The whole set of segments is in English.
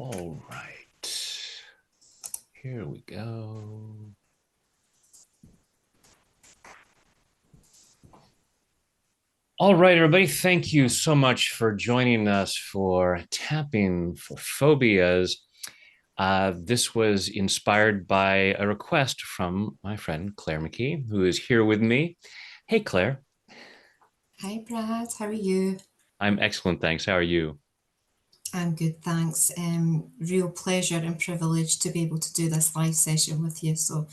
All right. Here we go. All right, everybody. Thank you so much for joining us for Tapping for Phobias. This was inspired by a request from my friend Claire McKee, who is here with me. Hey, Claire. Hi, Brad. How are you? I'm excellent, thanks. How are you? I'm good, thanks. Real pleasure and privilege to be able to do this live session with you. So,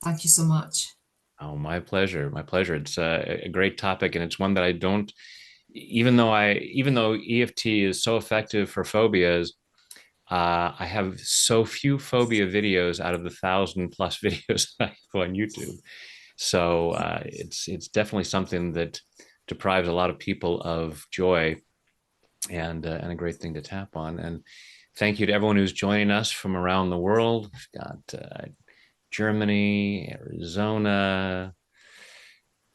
thank you so much. Oh, my pleasure. My pleasure. It's a great topic, and it's one that I don't. Even though EFT is so effective for phobias, I have so few phobia videos out of the 1,000+ videos I have on YouTube. So it's definitely something that deprives a lot of people of joy and a great thing to tap on. And thank you to everyone who's joining us from around the world. We've got Germany, Arizona,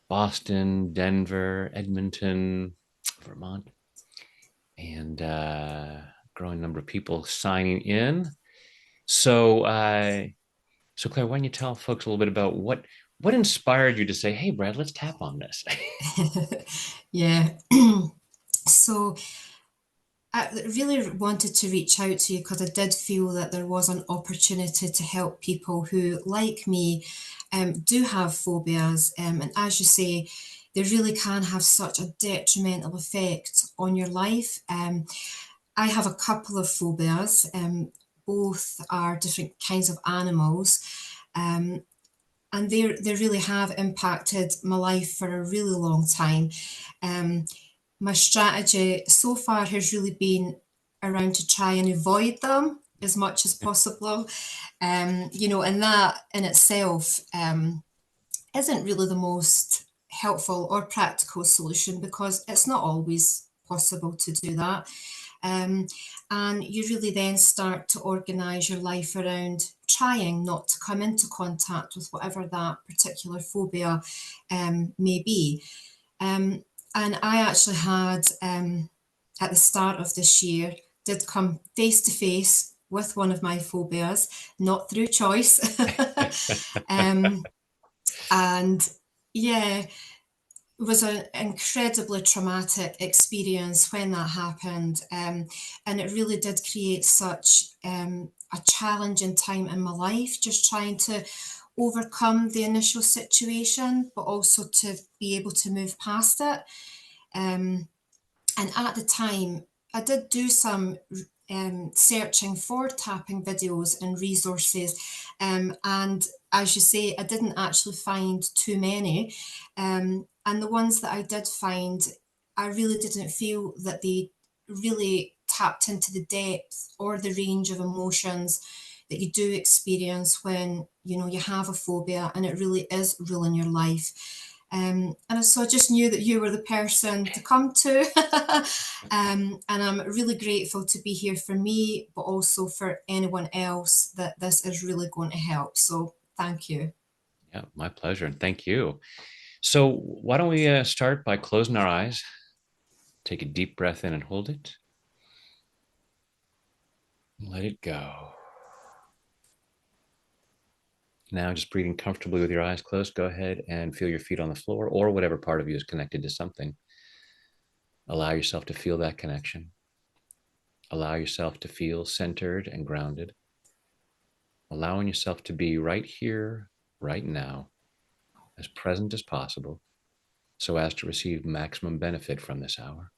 Boston, Denver, Edmonton, Vermont, and growing number of people signing in. So, so Claire, why don't you tell folks a little bit about what inspired you to say, "Hey, Brad, let's tap on this"? Yeah. So, I really wanted to reach out to you because I did feel that there was an opportunity to help people who, like me, do have phobias. And as you say, they really can have such a detrimental effect on your life. I have a couple of phobias. Both are different kinds of animals. Um, and they really have impacted my life for a really long time. Um, my strategy so far has really been around to try and avoid them as much as possible. And that in itself isn't really the most helpful or practical solution because it's not always possible to do that. Um, and you really then start to organise your life around trying not to come into contact with whatever that particular phobia may be. Um, and I actually had, at the start of this year, did come face to face with one of my phobias, not through choice. um, and yeah, it was an incredibly traumatic experience when that happened. And it really did create such a challenging time in my life, just trying to overcome the initial situation, but also to be able to move past it. Um, and at the time, I did do some searching for tapping videos and resources. And as you say, I didn't actually find too many. And the ones that I did find, I really didn't feel that they really tapped into the depth or the range of emotions that you do experience when you have a phobia and it really is ruling your life. And so I just knew that you were the person to come to. And I'm really grateful to be here for me, but also for anyone else that this is really going to help. So thank you. Yeah, my pleasure, and thank you. So, why don't we start by closing our eyes, take a deep breath in and hold it, let it go. Now, just breathing comfortably with your eyes closed, go ahead and feel your feet on the floor or whatever part of you is connected to something. Allow yourself to feel that connection. Allow yourself to feel centered and grounded. Allowing yourself to be right here, right now, as present as possible, so as to receive maximum benefit from this hour.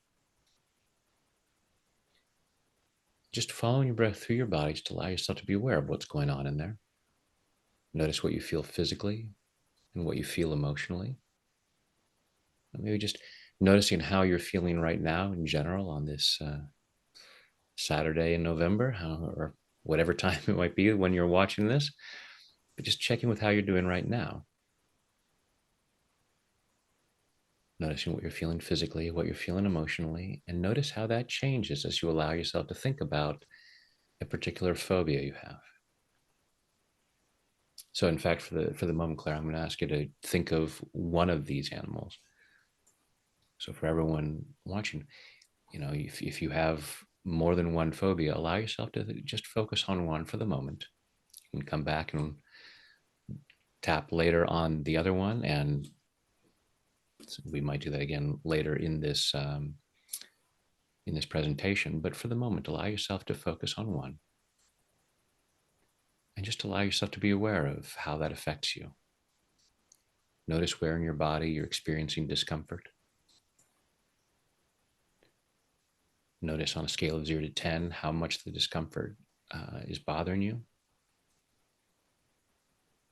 Just following your breath through your body, just allow yourself to be aware of what's going on in there. Notice what you feel physically and what you feel emotionally. And maybe just noticing how you're feeling right now in general on this Saturday in November, or whatever time it might be when you're watching this, but just checking with how you're doing right now. Noticing what you're feeling physically, what you're feeling emotionally, and notice how that changes as you allow yourself to think about a particular phobia you have. So, in fact, for the moment, Claire, I'm going to ask you to think of one of these animals. So, for everyone watching, if you have more than one phobia, allow yourself to just focus on one for the moment. You can come back and tap later on the other one, and we might do that again later in this presentation. But for the moment, allow yourself to focus on one, and just allow yourself to be aware of how that affects you. Notice where in your body you're experiencing discomfort. Notice on a scale of 0 to 10 how much the discomfort is bothering you.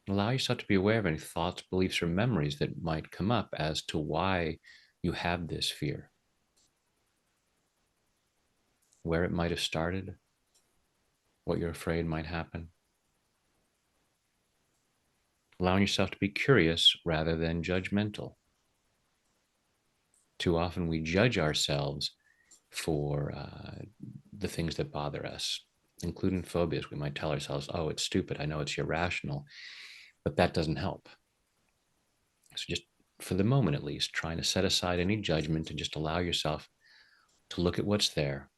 Allow yourself to be aware of any thoughts, beliefs, or memories that might come up as to why you have this fear, where it might have started, what you're afraid might happen. Allowing yourself to be curious rather than judgmental. Too often we judge ourselves for the things that bother us, including phobias. We might tell ourselves, oh, it's stupid. I know it's irrational, but that doesn't help. So just for the moment, at least, trying to set aside any judgment and just allow yourself to look at what's there.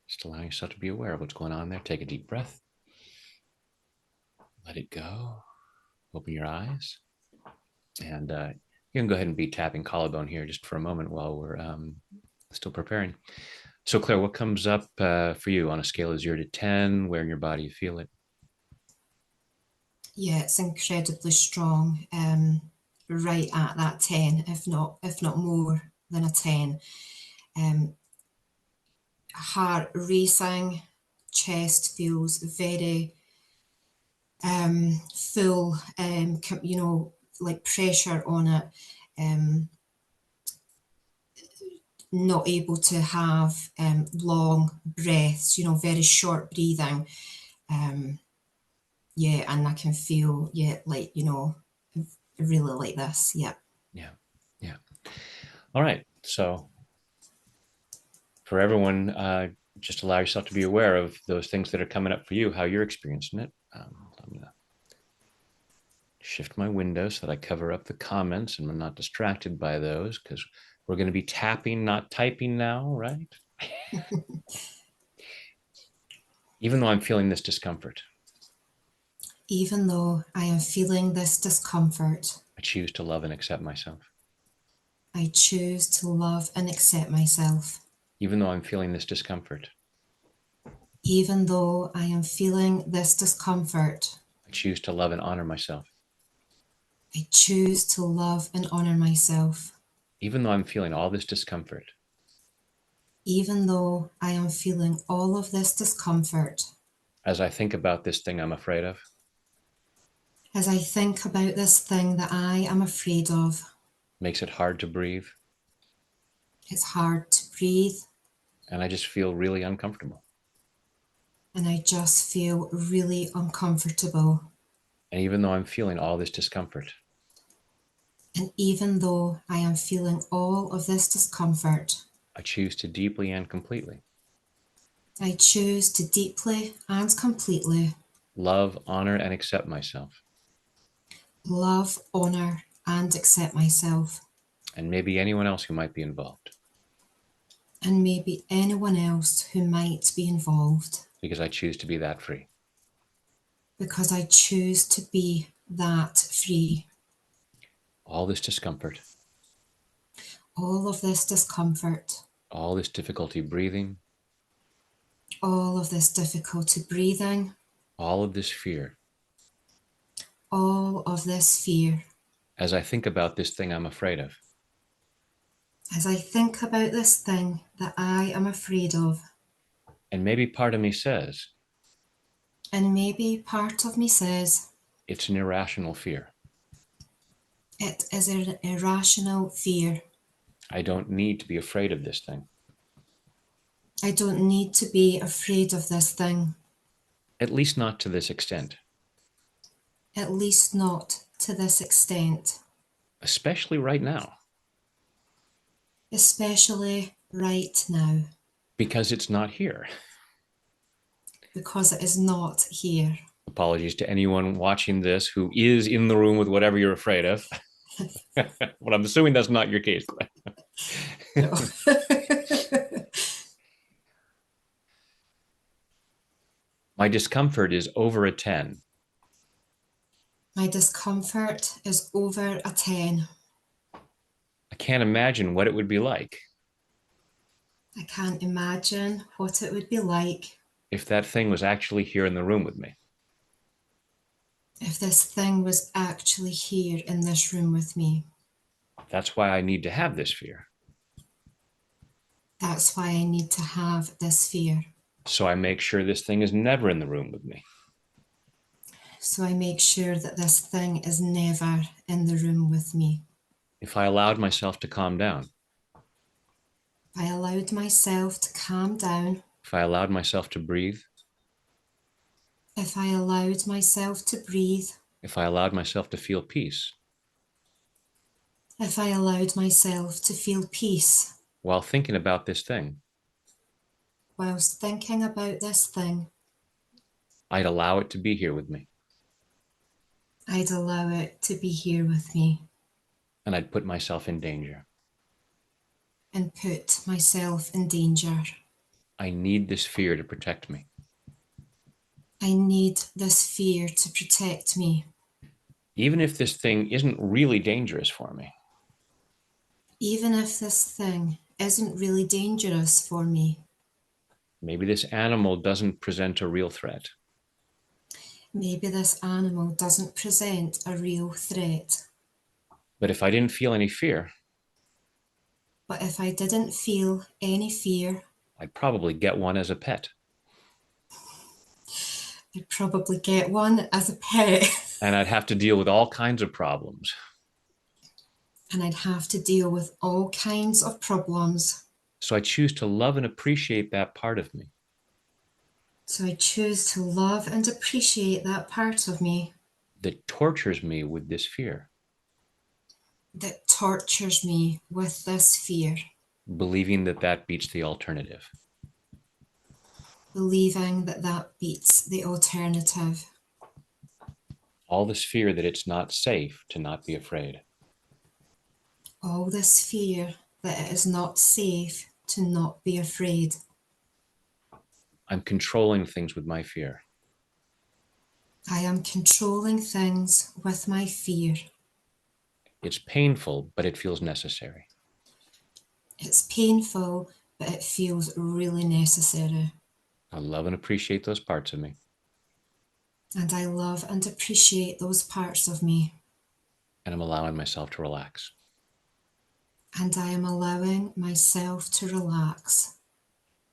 Just allowing yourself to be aware of what's going on there. Take a deep breath. Let it go. Open your eyes. And you can go ahead and be tapping collarbone here just for a moment while we're still preparing. So Claire, what comes up for you on a scale of 0 to 10? Where in your body you feel it? Yeah, it's incredibly strong, right at that 10, if not more than a 10. Heart racing, chest feels very full, like pressure on it. Not able to have long breaths, very short breathing. Yeah, and I can feel, like, really like this. Yeah. Yeah. Yeah. All right. So for everyone, just allow yourself to be aware of those things that are coming up for you, how you're experiencing it. I'm going to shift my window so that I cover up the comments and I'm not distracted by those, because we're going to be tapping, not typing now, right? Even though I'm feeling this discomfort, Even though I am feeling this discomfort, I choose to love and accept myself. I choose to love and accept myself. Even though I'm feeling this discomfort, Even though I am feeling this discomfort, I choose to love and honor myself. I choose to love and honor myself. Even though I'm feeling all this discomfort, Even though I am feeling all of this discomfort, as I think about this thing I'm afraid of, as I think about this thing that I am afraid of, makes it hard to breathe, it's hard to breathe, and I just feel really uncomfortable. and I just feel really uncomfortable. And even though I'm feeling all this discomfort, And even though I am feeling all of this discomfort, I choose to deeply and completely I choose to deeply and completely love, honor, and accept myself, love, honor, and accept myself, and maybe anyone else who might be involved, and maybe anyone else who might be involved, because I choose to be that free. because I choose to be that free. All this discomfort, All of this discomfort, all this difficulty breathing, all of this difficulty breathing, all of this fear, all of this fear, as I think about this thing I'm afraid of, as I think about this thing that I am afraid of, and maybe part of me says, and maybe part of me says, it's an irrational fear. it is an irrational fear. I don't need to be afraid of this thing. I don't need to be afraid of this thing, At least not to this extent, at least not to this extent, especially right now, especially right now, because it's not here. because it is not here. Apologies to anyone watching this who is in the room with whatever you're afraid of. Well, I'm assuming that's not your case, No. Glenn. My discomfort is over a 10. My discomfort is over a 10. I can't imagine what it would be like I can't imagine what it would be like if that thing was actually here in the room with me. if this thing was actually here in this room with me. That's why I need to have this fear. That's why I need to have this fear. So I make sure this thing is never in the room with me. So I make sure that this thing is never in the room with me. If I allowed myself to calm down, If I allowed myself to calm down, if I allowed myself to breathe, if I allowed myself to breathe, if I allowed myself to feel peace if I allowed myself to feel peace while thinking about this thing, whilst thinking about this thing, I'd allow it to be here with me. I'd allow it to be here with me And I'd put myself in danger. and put myself in danger. I need this fear to protect me. I need this fear to protect me. Even if this thing isn't really dangerous for me, Even if this thing isn't really dangerous for me. maybe this animal doesn't present a real threat. Maybe this animal doesn't present a real threat. But if I didn't feel any fear, But if I didn't feel any fear, I'd probably get one as a pet. I'd probably get one as a pet. And I'd have to deal with all kinds of problems. And I'd have to deal with all kinds of problems. So I choose to love and appreciate that part of me. So I choose to love and appreciate that part of me That tortures me with this fear, that tortures me with this fear, believing that that beats the alternative. believing that that beats the alternative. All this fear that it's not safe to not be afraid. All this fear that it is not safe to not be afraid. I'm controlling things with my fear. I am controlling things with my fear. It's painful, but it feels necessary. It's painful, but it feels really necessary. I love and appreciate those parts of me. And I love and appreciate those parts of me. And I'm allowing myself to relax. And I am allowing myself to relax.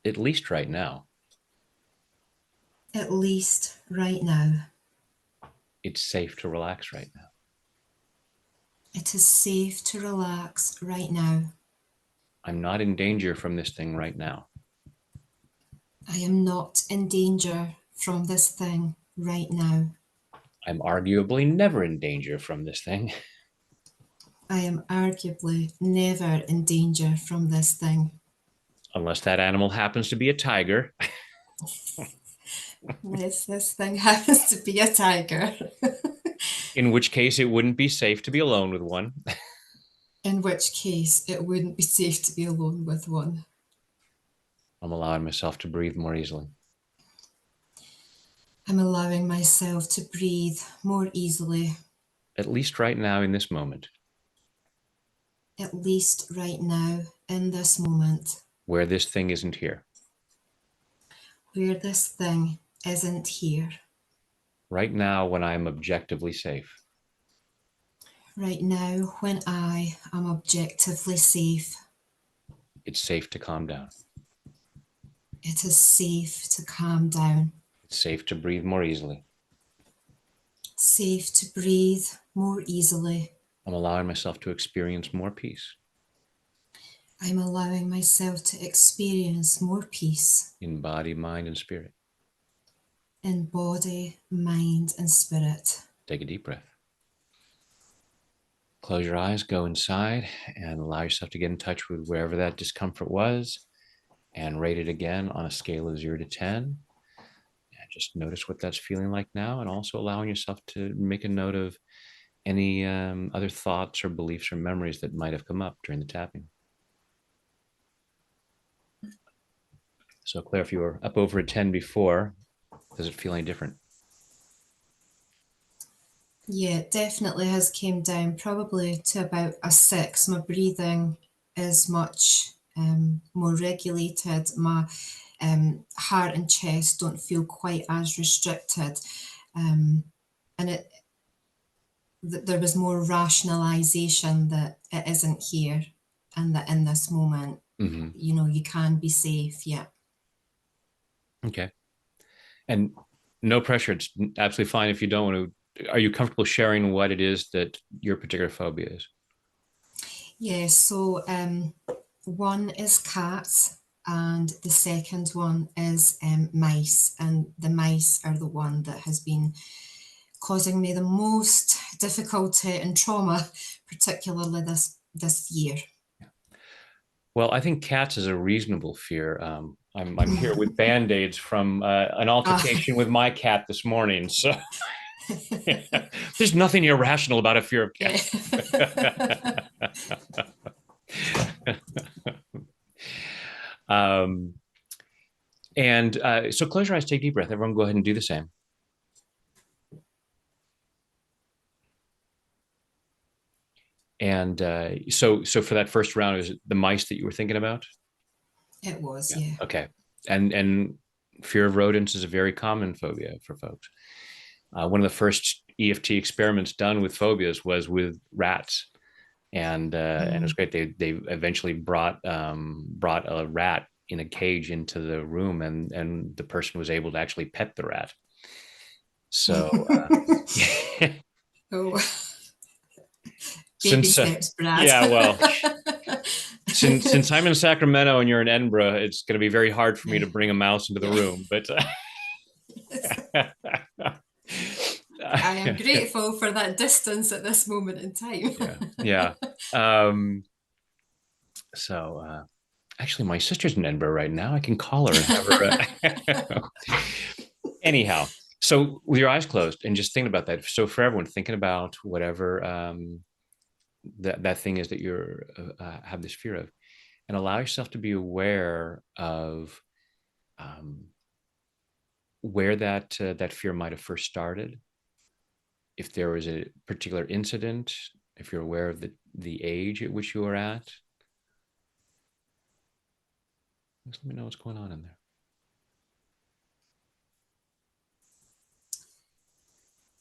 At least right now. At least right now. It's safe to relax right now. It is safe to relax right now. I'm not in danger from this thing right now. I am not in danger from this thing right now. I'm arguably never in danger from this thing. I am arguably never in danger from this thing. Unless that animal happens to be a tiger. Unless this thing happens to be a tiger. In which case it wouldn't be safe to be alone with one. In which case it wouldn't be safe to be alone with one. I'm allowing myself to breathe more easily. I'm allowing myself to breathe more easily. At least right now in this moment. At least right now in this moment. Where this thing isn't here. Where this thing isn't here. Right now when I am objectively safe. Right now when I am objectively safe. It's safe to calm down. It is safe to calm down. It's safe to breathe more easily. Safe to breathe more easily. I'm allowing myself to experience more peace. I'm allowing myself to experience more peace. In body, mind, and spirit. In body, mind, and spirit. Take a deep breath. Close your eyes, go inside, and allow yourself to get in touch with wherever that discomfort was, and rate it again on a scale of 0 to 10. And just notice what that's feeling like now, and also allowing yourself to make a note of Any other thoughts or beliefs or memories that might have come up during the tapping? So, Claire, if you were up over a 10 before, does it feel any different? Yeah, it definitely has came down probably to about a 6. My breathing is much more regulated. My heart and chest don't feel quite as restricted. Um, and there was more rationalization that it isn't here and that in this moment, Mm-hmm. you can be safe. Yeah. Okay. And no pressure. It's absolutely fine if you don't want to. Are you comfortable sharing what it is that your particular phobia is? Yeah, so one is cats, and the second one is mice. And the mice are the one that has been causing me the most difficulty and trauma, particularly this year. Well, I think cats is a reasonable fear. I'm here with band-aids from an Ah, altercation with my cat this morning. So there's nothing irrational about a fear of yeah. cats. um, and so close your eyes, take a deep breath. Everyone go ahead and do the same. And so for that first round, is it the mice that you were thinking about? It was, Yeah. yeah. Okay. And fear of rodents is a very common phobia for folks. One of the first EFT experiments done with phobias was with rats, and it was Mm. great. They eventually brought a rat in a cage into the room, and the person was able to actually pet the rat. So Oh, baby since steps, Brad. yeah, well, since I'm in Sacramento and you're in Edinburgh, it's going to be very hard for me Yeah, to bring a mouse into the yeah. room. But I am grateful for that distance at this moment in time. yeah, yeah. Um, so actually, my sister's in Edinburgh right now. I can call her and have her. Anyhow, so with your eyes closed and just thinking about that. So for everyone, thinking about whatever that thing is that you're have this fear of, and allow yourself to be aware of um, where that fear might have first started. If there was a particular incident, if you're aware of the age at which you were at, just let me know what's going on in there.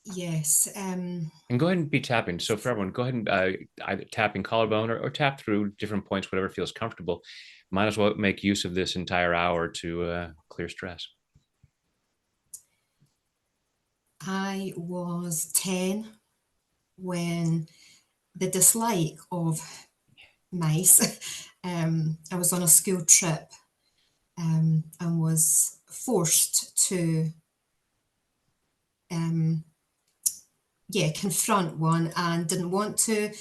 Yes. And go ahead and be tapping. So for everyone, go ahead and either tapping collarbone or tap through different points, whatever feels comfortable. Might as well make use of this entire hour to clear stress. I was 10 when the dislike of mice, I was on a school trip and was forced to, um, yeah, confront one and didn't want to.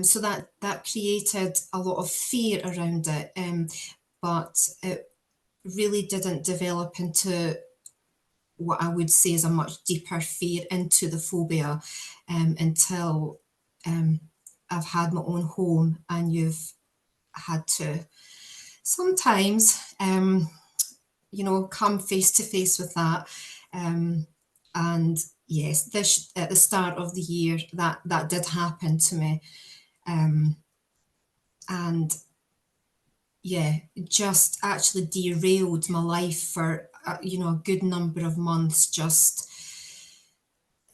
So that created a lot of fear around it. But it really didn't develop into what I would say is a much deeper fear into the phobia until um, I've had my own home and you've had to sometimes, come face to face with that. Um, and yes, this at the start of the year that did happen to me, um, and yeah, just actually derailed my life for a good number of months. Just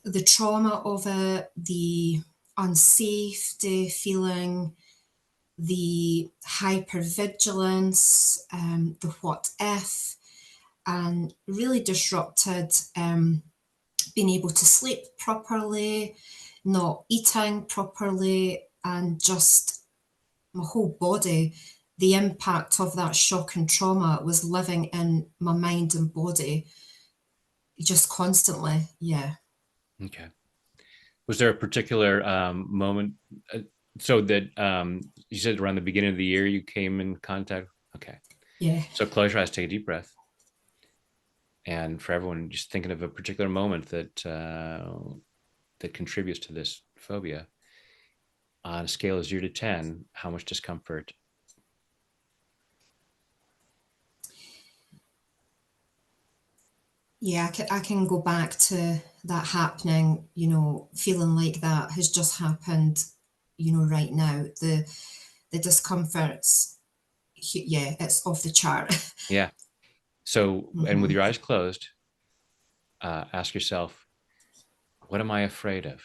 the trauma of it, the unsafety feeling, the hypervigilance, the what if, and really disrupted being able to sleep properly, not eating properly, and just my whole body. The impact of that shock and trauma was living in my mind and body just constantly. Yeah. Okay. Was there a particular moment? Uh, so that you said around the beginning of the year you came in contact. Okay. Yeah. So close your eyes, take a deep breath, and for everyone, just thinking of a particular moment that that contributes to this phobia. On a scale of 0 to 10, how much discomfort? Yeah, I can go back to that happening, feeling like that has just happened, right now. The discomforts, yeah, it's off the chart. Yeah. So, and with Hmm. your eyes closed, ask yourself, what am I afraid of?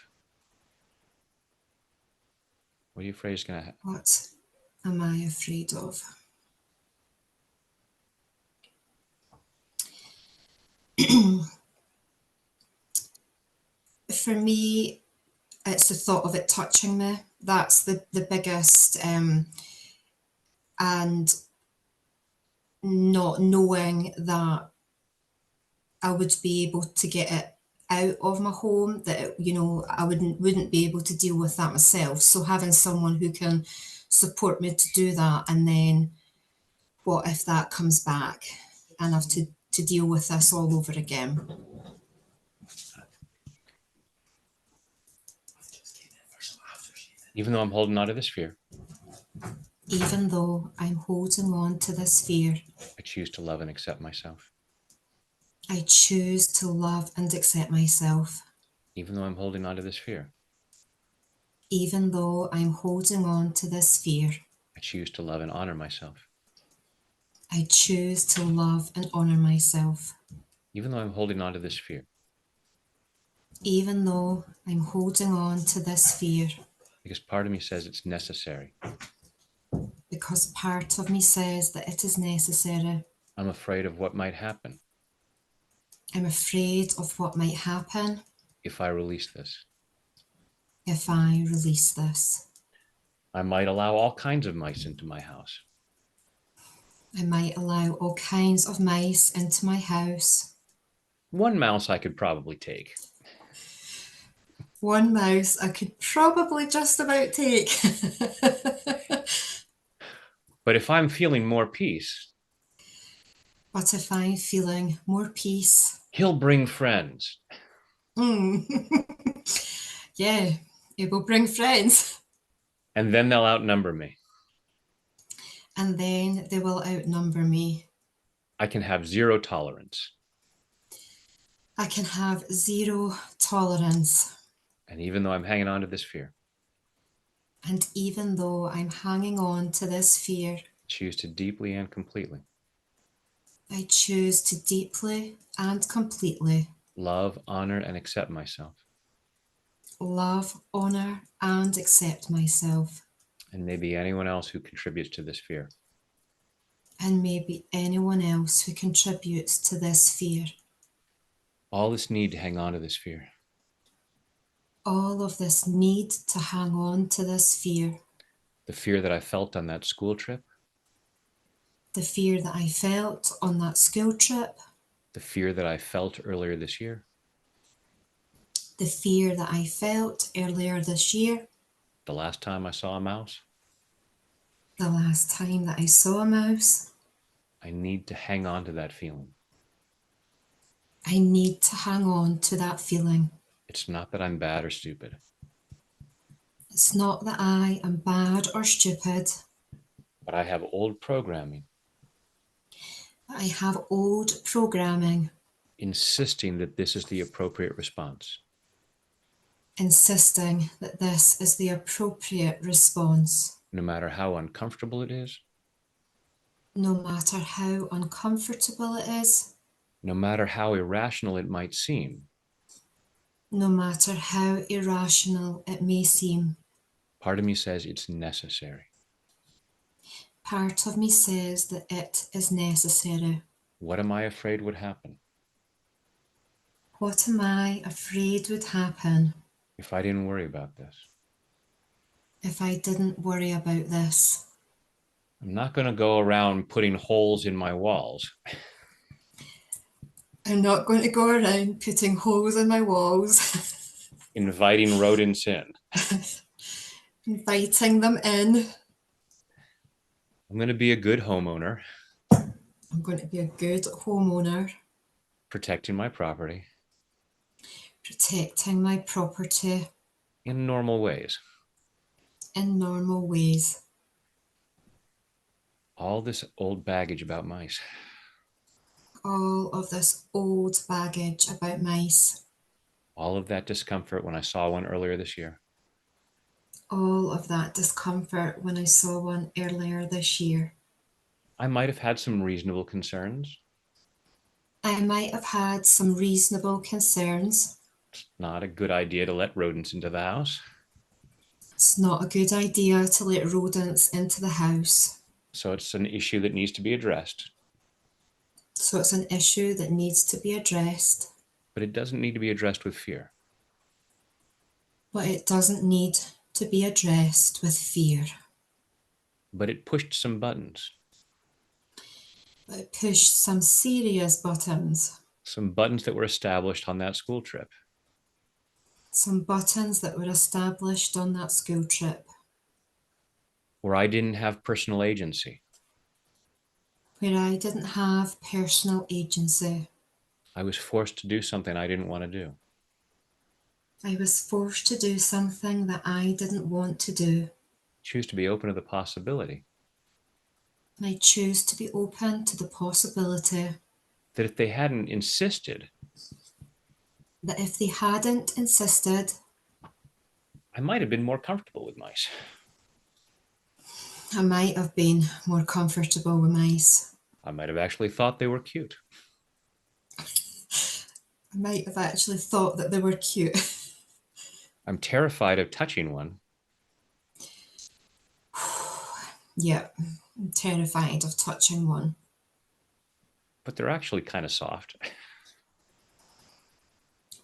What are you afraid is going to happen? What am I afraid of? For me, it's the thought of it touching me. That's the biggest, and not knowing that I would be able to get it out of my home, that I wouldn't be able to deal with that myself. So having someone who can support me to do that, and then what if that comes back and I have to deal with this all over again? Even though I'm holding on to this fear, Even though I'm holding on to this fear, I choose to love and accept myself. I choose to love and accept myself. Even though I'm holding on to this fear, Even though I'm holding on to this fear, I choose to love and honor myself. I choose to love and honor myself. Even though I'm holding on to this fear, Even though I'm holding on to this fear, because part of me says it's necessary. because part of me says that it is necessary. I'm afraid of what might happen I'm afraid of what might happen if I release this. if I release this. I might allow all kinds of mice into my house. I might allow all kinds of mice into my house. One mouse I could probably take. One mouse I could probably just about take. But if I'm feeling more peace, But if I'm feeling more peace, he'll bring friends. mm, yeah, it will bring friends. And then they'll outnumber me. And then they will outnumber me. I can have zero tolerance. I can have zero tolerance. And even though I'm hanging on to this fear, And even though I'm hanging on to this fear, I choose to deeply and completely I choose to deeply and completely love, honor, and accept myself, love, honor, and accept myself, and maybe anyone else who contributes to this fear. and maybe anyone else who contributes to this fear. All this need to hang on to this fear, All of this need to hang on to this fear, the fear that I felt on that school trip, the fear that I felt on that school trip, the fear that I felt earlier this year, the fear that I felt earlier this year, the last time I saw a mouse. the last time that I saw a mouse. I need to hang on to that feeling. I need to hang on to that feeling. It's not that I'm bad or stupid, It's not that I am bad or stupid. but I have old programming I have old programming insisting that this is the appropriate response. insisting that this is the appropriate response, No matter how uncomfortable it is, no matter how uncomfortable it is, no matter how irrational it might seem, no matter how irrational it may seem. part of me says it's necessary. Part of me says that it is necessary. What am I afraid would happen What am I afraid would happen if I didn't worry about this? if I didn't worry about this? I'm not going to go around putting holes in my walls, I'm not going to go around putting holes in my walls, inviting rodents in. inviting them in. I'm going to be a good homeowner, I'm going to be a good homeowner, protecting my property, protecting my property, in normal ways. in normal ways. All this old baggage about mice. All of this old baggage about mice, All of that discomfort when I saw one earlier this year. all of that discomfort when I saw one earlier this year. I might have had some reasonable concerns. I might have had some reasonable concerns. It's not a good idea to let rodents into the house. It's not a good idea to let rodents into the house. So it's an issue that needs to be addressed. So it's an issue that needs to be addressed, But it doesn't need to be addressed with fear. but it doesn't need to be addressed with fear. But it pushed some buttons. But it pushed some serious buttons. Some buttons that were established on that school trip. Some buttons that were established on that school trip. Where I didn't have personal agency. Where I didn't have personal agency. I was forced to do something I didn't want to do. I was forced to do something that I didn't want to do. Choose to be open to the possibility. And I choose to be open to the possibility That if they hadn't insisted, that if they hadn't insisted, I might have been more comfortable with mice. I might have been more comfortable with mice. I might have actually thought they were cute. I might have actually thought that they were cute. I'm terrified of touching one. Yeah, I'm terrified of touching one. But they're actually kind of soft.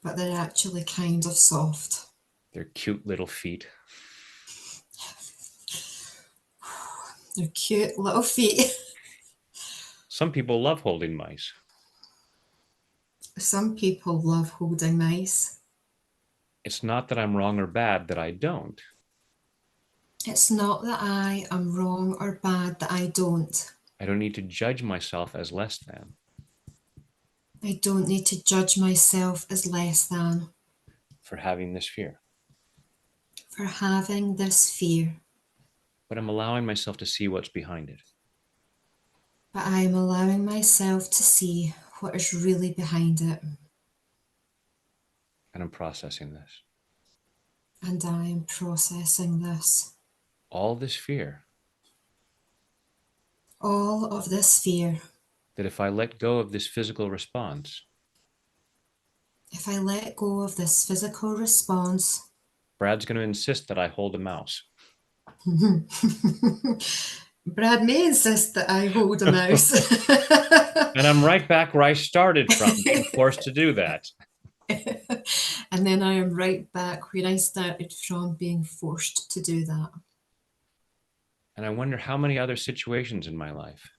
But they're actually kind of soft. They're cute little feet. They're cute little feet. Some people love holding mice. Some people love holding mice. It's not that I'm wrong or bad that I don't. It's not that I am wrong or bad that I don't. I don't need to judge myself as less than. I don't need to judge myself as less than For having this fear. for having this fear. But I'm allowing myself to see what's behind it. But I am allowing myself to see what is really behind it. And I'm processing this. And I am processing this. All this fear. All of this fear. That if I let go of this physical response, If I let go of this physical response, Brad's going to insist that I hold a mouse. Brad may insist that I hold a mouse. And I'm right back where I started from, being forced to do that. And then I am right back where I started from, being forced to do that. And I wonder how many other situations in my life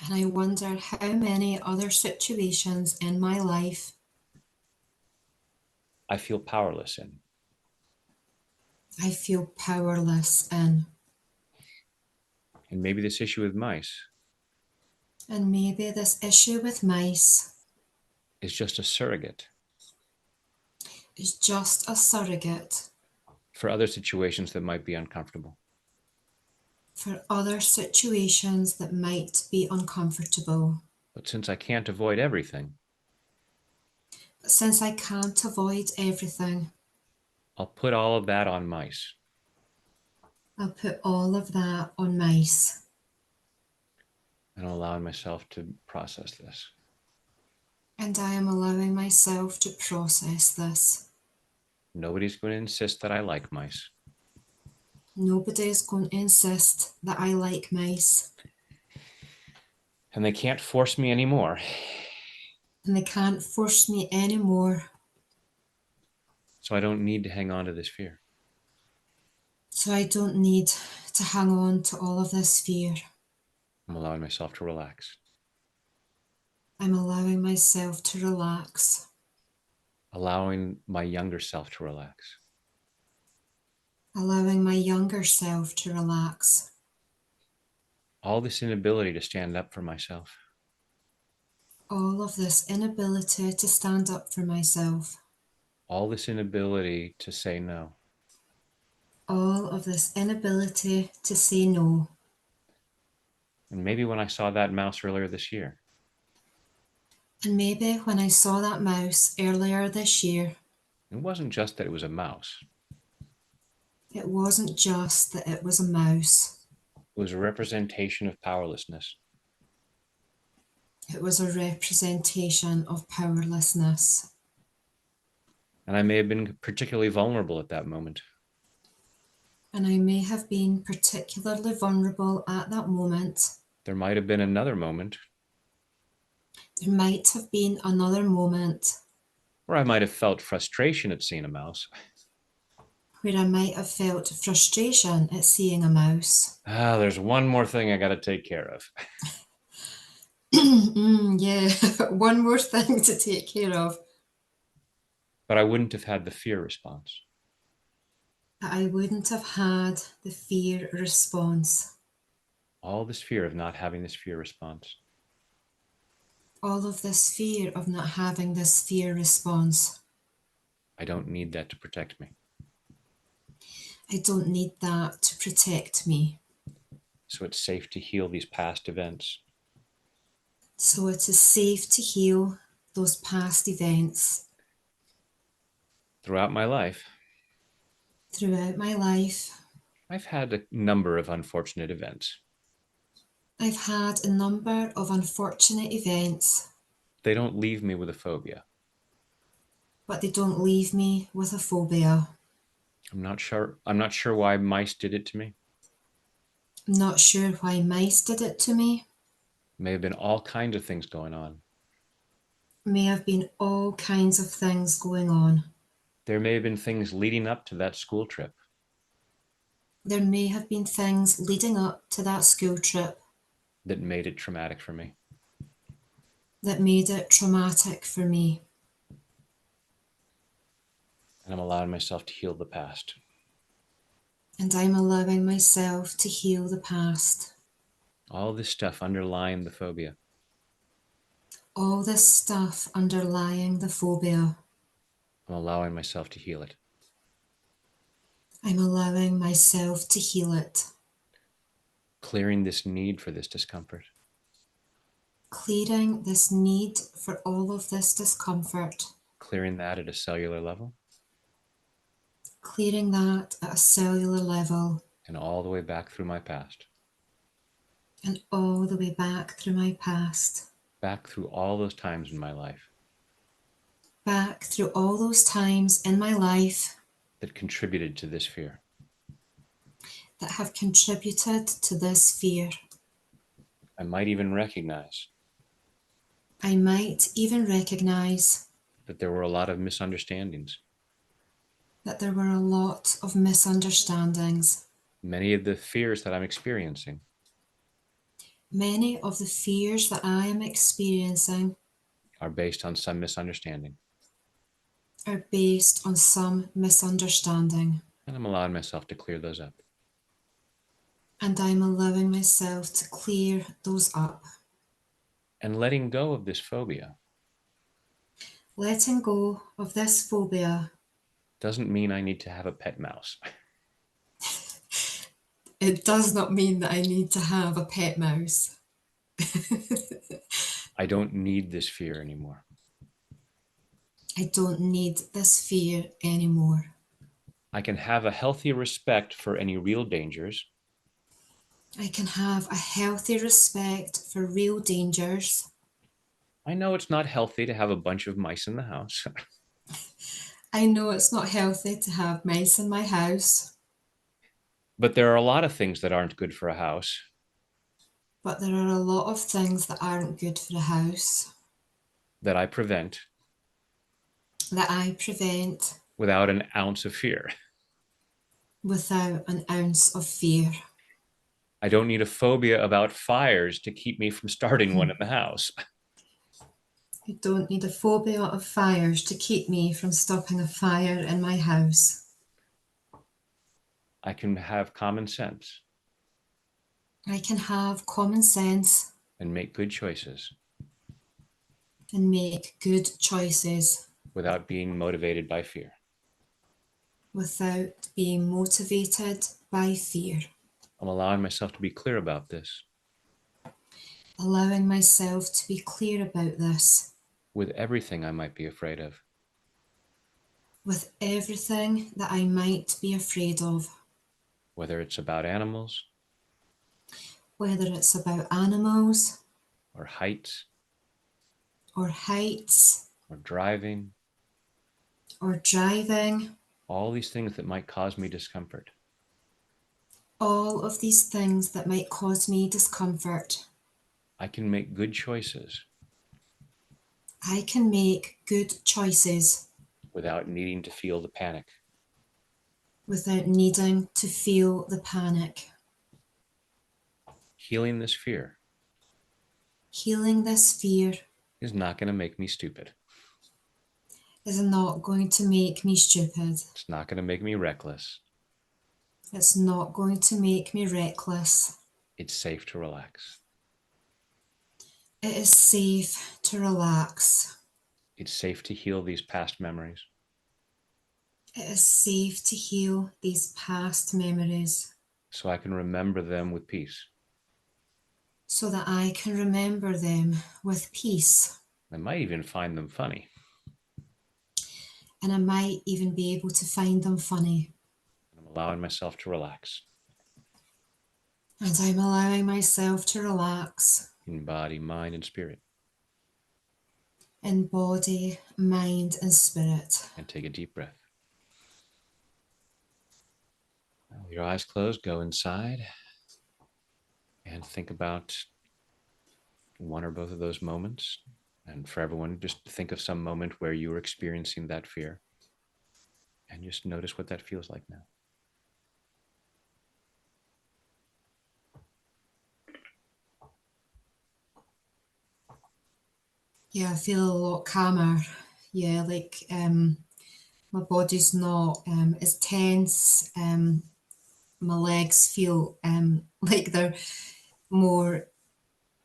And I wonder how many other situations in my life I feel powerless in. I feel powerless in. And maybe this issue with mice And maybe this issue with mice is just a surrogate is just a surrogate for other situations that might be uncomfortable. for other situations that might be uncomfortable. But since I can't avoid everything, But since I can't avoid everything, I'll put all of that on mice. I'll put all of that on mice. And I'm allowing myself to process this. And I am allowing myself to process this. Nobody's going to insist that I like mice. Nobody is going to insist that I like mice. And they can't force me anymore. And they can't force me anymore. So I don't need to hang on to this fear. So I don't need to hang on to all of this fear. I'm allowing myself to relax. I'm allowing myself to relax. Allowing my younger self to relax. Allowing my younger self to relax. All this inability to stand up for myself. All of this inability to stand up for myself. all this inability to say no. All of this inability to say no. And maybe when I saw that mouse earlier this year, And maybe when I saw that mouse earlier this year, it wasn't just that it was a mouse, it wasn't just that it was a mouse. it was a representation of powerlessness. It was a representation of powerlessness. And I may have been particularly vulnerable at that moment. And I may have been particularly vulnerable at that moment. There might have been another moment There might have been another moment where I might have felt frustration at seeing a mouse. where I might have felt frustration at seeing a mouse. There's one more thing I got to take care of. Yeah, one more thing to take care of. But I wouldn't have had the fear response. I wouldn't have had the fear response. All this fear of not having this fear response. All of this fear of not having this fear response. I don't need that to protect me. I don't need that to protect me. So it's safe to heal these past events. So it is safe to heal those past events. Throughout my life, Throughout my life, I've had a number of unfortunate events. I've had a number of unfortunate events, They don't leave me with a phobia. but they don't leave me with a phobia. I'm not sure why mice did it to me. I'm not sure why mice did it to me. May have been all kinds of things going on. May have been all kinds of things going on. There may have been things leading up to that school trip There may have been things leading up to that school trip that made it traumatic for me. that made it traumatic for me. And I'm allowing myself to heal the past. And I'm allowing myself to heal the past. All this stuff underlying the phobia. All this stuff underlying the phobia. I'm allowing myself to heal it. I'm allowing myself to heal it. Clearing this need for this discomfort. Clearing this need for all of this discomfort. Clearing that at a cellular level. Clearing that at a cellular level. And all the way back through my past. And all the way back through my past. Back through all those times in my life. Back through all those times in my life that contributed to this fear. That have contributed to this fear. I might even recognize. I might even recognize that there were a lot of misunderstandings. That there were a lot of misunderstandings. Many of the fears that I'm experiencing. Many of the fears that I am experiencing are based on some misunderstanding. Are based on some misunderstanding. And I'm allowing myself to clear those up. And I'm allowing myself to clear those up. And letting go of this phobia. Letting go of this phobia doesn't mean I need to have a pet mouse. It does not mean that I need to have a pet mouse. I don't need this fear anymore. I don't need this fear anymore. I can have a healthy respect for any real dangers. I can have a healthy respect for real dangers. I know it's not healthy to have a bunch of mice in the house. I know it's not healthy to have mice in my house. But there are a lot of things that aren't good for a house. But there are a lot of things that aren't good for a house. That I prevent. That I prevent. Without an ounce of fear. Without an ounce of fear. I don't need a phobia about fires to keep me from starting one in the house. I don't need a phobia of fires to keep me from stopping a fire in my house. I can have common sense. I can have common sense. And make good choices. And make good choices. without being motivated by fear. without being motivated by fear. I'm allowing myself to be clear about this Allowing myself to be clear about this with everything I might be afraid of. with everything that I might be afraid of, Whether it's about animals whether it's about animals or heights or heights or driving, or driving, all these things that might cause me discomfort. all of these things that might cause me discomfort. I can make good choices I can make good choices without needing to feel the panic. without needing to feel the panic. Healing this fear Healing this fear is not going to make me stupid. is not going to make me stupid. It's not going to make me reckless. It's not going to make me reckless. It's safe to relax. It is safe to relax. It's safe to heal these past memories. It is safe to heal these past memories So I can remember them with peace. so that I can remember them with peace. I might even find them funny. And I might even be able to find them funny. I'm allowing myself to relax And I'm allowing myself to relax in body, mind, and spirit. in body, mind, and spirit. And take a deep breath. Now, with your eyes closed, go inside and think about one or both of those moments. And for everyone, just think of some moment where you were experiencing that fear and just notice what that feels like now. Yeah, I feel a lot calmer. Yeah, like my body's not as tense. My legs feel like they're more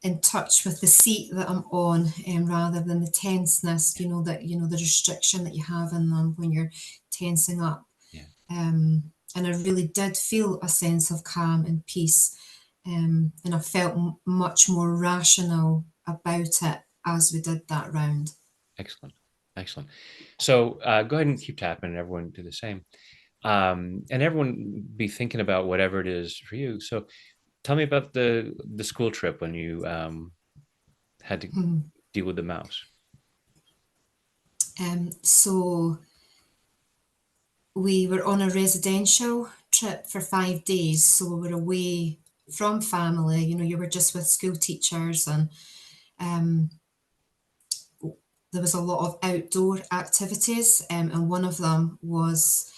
in touch with the seat that I'm on, rather than the tenseness, the restriction that you have in them when you're tensing up. Yeah. And I really did feel a sense of calm and peace. And I felt much more rational about it as we did that round. Excellent. Excellent. So go ahead and keep tapping, and everyone do the same. And everyone be thinking about whatever it is for you. So tell me about the school trip when you had to Hmm. deal with the mouse. So we were on a residential trip for 5 days. So we were away from family. You were just with school teachers, and um, there was a lot of outdoor activities, and one of them was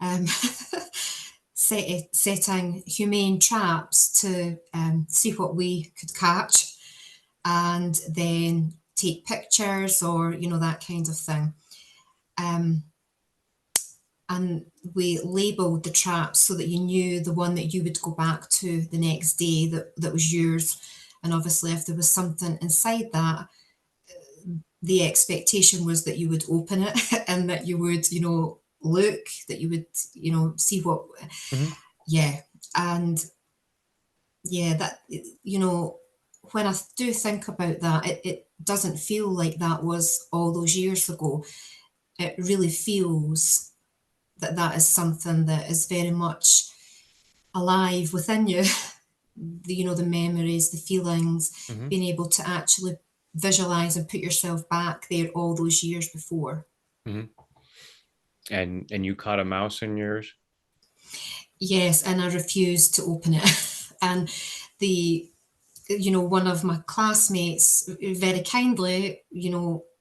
um, setting humane traps to see what we could catch, and then take pictures, or that kind of thing. Um, and we labelled the traps so that you knew the one that you would go back to the next day, that was yours. And obviously, if there was something inside that, the expectation was that you would open it and that you would, look, that you would, see what, Mm-hmm. yeah. And yeah, that, when I do think about that, it doesn't feel like that was all those years ago. It really feels that that is something that is very much alive within you. The memories, the feelings, Mm-hmm. being able to actually visualize and put yourself back there all those years before. Mm-hmm. And you caught a mouse in yours. Yes, and I refused to open it. And the one of my classmates very kindly,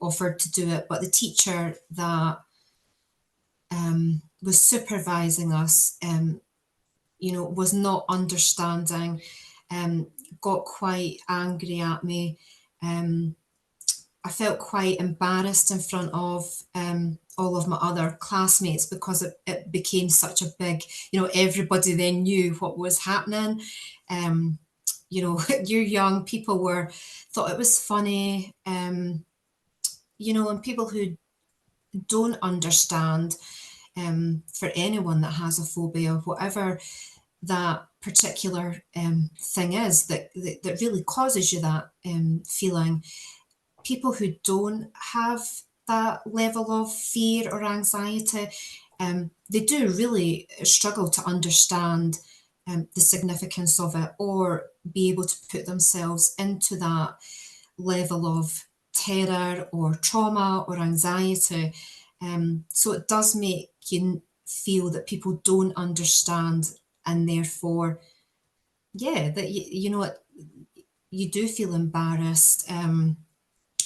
offered to do it, but the teacher that was supervising us, was not understanding, got quite angry at me. Um, I felt quite embarrassed in front of all of my other classmates, because it became such a big, everybody then knew what was happening. Um, you're young, people thought it was funny, and people who don't understand, for anyone that has a phobia, whatever that particular thing is that really causes you that feeling. People who don't have that level of fear or anxiety, they do really struggle to understand the significance of it or be able to put themselves into that level of terror or trauma or anxiety. So it does make you feel that people don't understand, and therefore, yeah, that you know what, you do feel embarrassed, and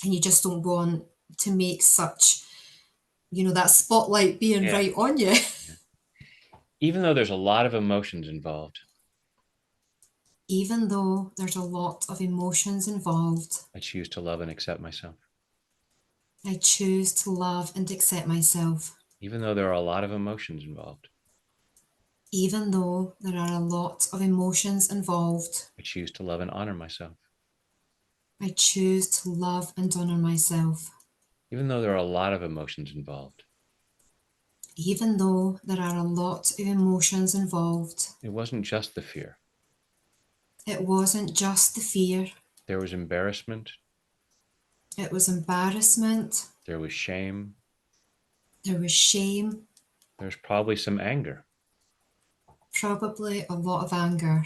you just don't want to make such, that spotlight being Yeah. right on you. Yeah. Even though there's a lot of emotions involved, Even though there's a lot of emotions involved, I choose to love and accept myself. I choose to love and accept myself. Even though there are a lot of emotions involved, Even though there are a lot of emotions involved, I choose to love and honor myself. I choose to love and honor myself. Even though there are a lot of emotions involved, Even though there are a lot of emotions involved, it wasn't just the fear. it wasn't just the fear, There was embarrassment, it was embarrassment, there was shame, there was shame, there's probably some anger. probably a lot of anger.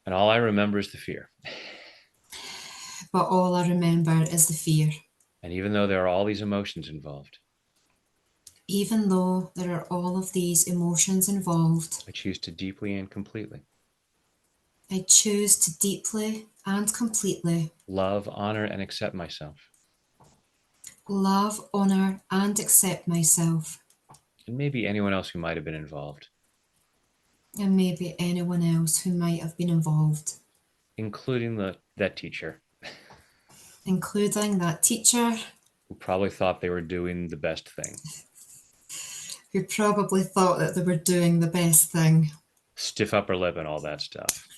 And all I remember is the fear. But all I remember is the fear. And even though there are all these emotions involved, Even though there are all of these emotions involved, I choose to deeply and completely I choose to deeply and completely love, honor, and accept myself. love, honour, and accept myself, And maybe anyone else who might have been involved, and maybe anyone else who might have been involved, including that teacher including that teacher who probably thought they were doing the best thing. who probably thought that they were doing the best thing. Stiff upper lip and all that stuff.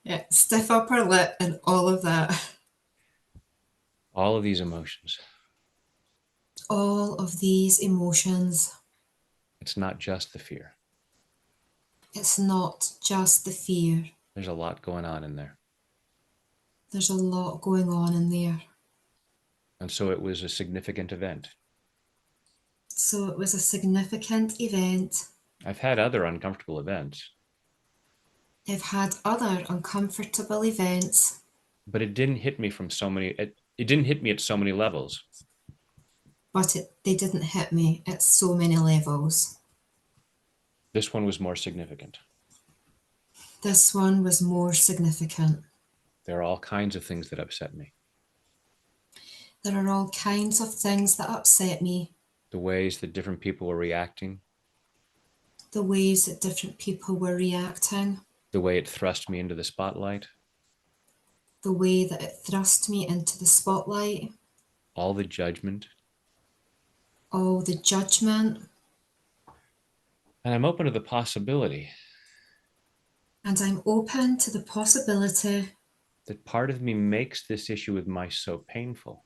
Yeah, stiff upper lip and all of that. All of these emotions. All of these emotions. It's not just the fear. It's not just the fear. There's a lot going on in there. There's a lot going on in there. And so it was a significant event. So it was a significant event. I've had other uncomfortable events, I've had other uncomfortable events, but it didn't hit me from so many, it didn't hit me at so many levels. but they didn't hit me at so many levels. This one was more significant. This one was more significant. There are all kinds of things that upset me. There are all kinds of things that upset me, The ways that different people were reacting, the ways that different people were reacting, the way it thrust me into the spotlight, the way that it thrust me into the spotlight, all the judgment. all the judgment. And I'm open to the possibility And I'm open to the possibility that part of me makes this issue with mice so painful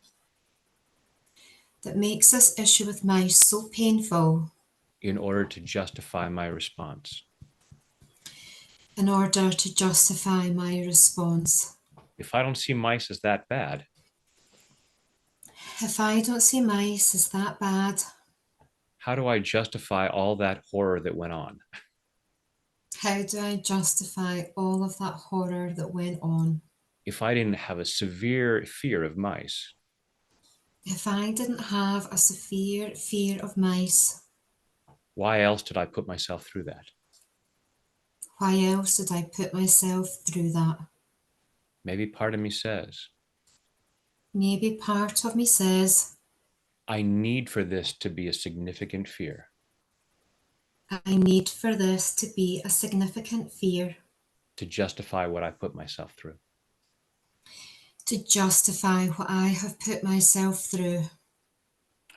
that makes this issue with mice so painful in order to justify my response. in order to justify my response. If I don't see mice as that bad, If I don't see mice as that bad, how do I justify all that horror that went on? how do I justify all of that horror that went on? If I didn't have a severe fear of mice, If I didn't have a severe fear of mice, why else did I put myself through that? why else did I put myself through that? Maybe part of me says, Maybe part of me says, I need for this to be a significant fear I need for this to be a significant fear to justify what I put myself through. to justify what I have put myself through.